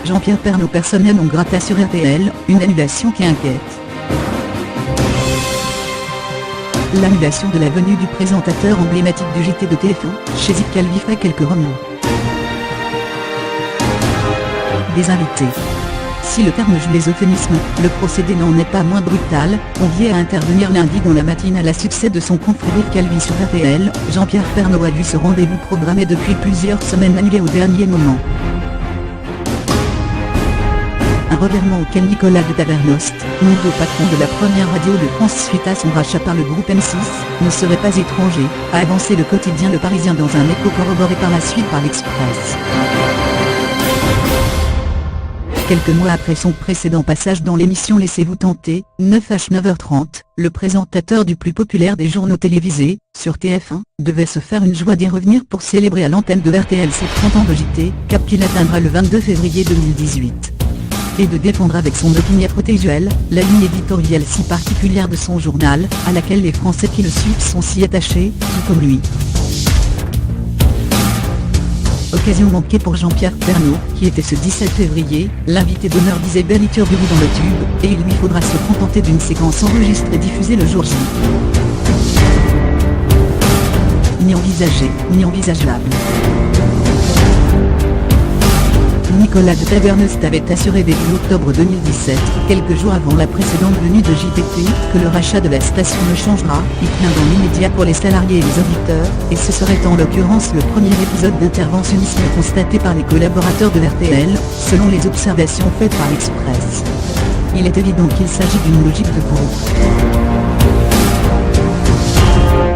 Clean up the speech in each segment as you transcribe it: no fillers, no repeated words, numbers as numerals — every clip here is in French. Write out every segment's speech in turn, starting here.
Jean-Pierre Pernaut personnel non grata sur RTL, une annulation qui inquiète. L'annulation de la venue du présentateur emblématique du JT de TF1, chez Yves Calvi fait quelques remous. Des invités. Si le terme joue les euphémismes, le procédé n'en est pas moins brutal. Convié à intervenir lundi dans la matinale à succès de son confrère Yves Calvi sur RTL, Jean-Pierre Pernaut a vu ce rendez-vous programmé depuis plusieurs semaines annulé au dernier moment. Un revirement auquel Nicolas de Tavernost, nouveau patron de la première radio de France suite à son rachat par le groupe M6, ne serait pas étranger, a avancé le quotidien Le Parisien dans un écho corroboré par la suite par l'Express. Quelques mois après son précédent passage dans l'émission Laissez-vous tenter, 9h 9h30, le présentateur du plus populaire des journaux télévisés, sur TF1, devait se faire une joie d'y revenir pour célébrer à l'antenne de RTL ses 30 ans de JT, cap qu'il atteindra le 22 février 2018. Et de défendre avec son opinion protégée la ligne éditoriale si particulière de son journal, à laquelle les Français qui le suivent sont si attachés, tout comme lui. Occasion manquée pour Jean-Pierre Pernaut, qui était ce 17 février, l'invité d'honneur d'Isabelle Iturburu dans le Tube, et il lui faudra se contenter d'une séquence enregistrée diffusée le jour J. Ni envisagé, ni envisageable. Nicolas de Tavernost avait assuré début octobre 2017, quelques jours avant la précédente venue de JPT, que le rachat de la station ne changera rien dans l'immédiat pour les salariés et les auditeurs, et ce serait en l'occurrence le premier épisode d'interventionnisme constaté par les collaborateurs de RTL, selon les observations faites par l'Express. Il est évident qu'il s'agit d'une logique de groupe.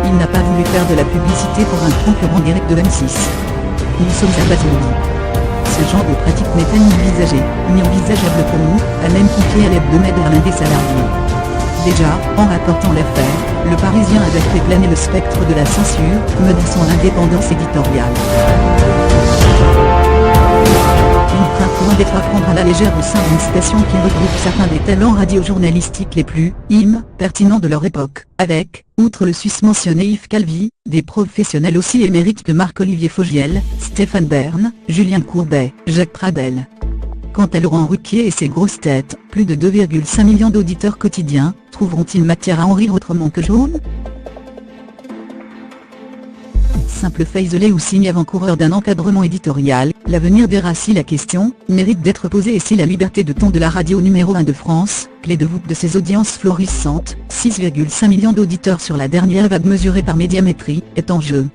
Il n'a pas voulu faire de la publicité pour un concurrent direct de M6. Nous sommes abasourdis. Ce genre de pratique n'est pas ni envisagé, ni envisageable pour nous, a même confié à l'hebdomadaire l'un des salariés. Déjà, en rapportant l'affaire, Le Parisien avait fait planer le spectre de la censure, menaçant l'indépendance éditoriale. Une crainte loin d'être à prendre à la légère au sein d'une station qui regroupe certains des talents radiojournalistiques les plus pertinents de leur époque, avec, outre le susmentionné Yves Calvi, des professionnels aussi émérites que Marc-Olivier Fogiel, Stéphane Bern, Julien Courbet, Jacques Pradel. Quant à Laurent Ruquier et ses grosses têtes, plus de 2,5 millions d'auditeurs quotidiens, trouveront-ils matière à en rire autrement que jaune ? Simple fait isolé ou signe avant-coureur d'un encadrement éditorial, l'avenir verra si la question mérite d'être posée et si la liberté de ton de la radio numéro 1 de France, clé de voûte de ses audiences florissantes, 6,5 millions d'auditeurs sur la dernière vague mesurée par Médiamétrie, est en jeu.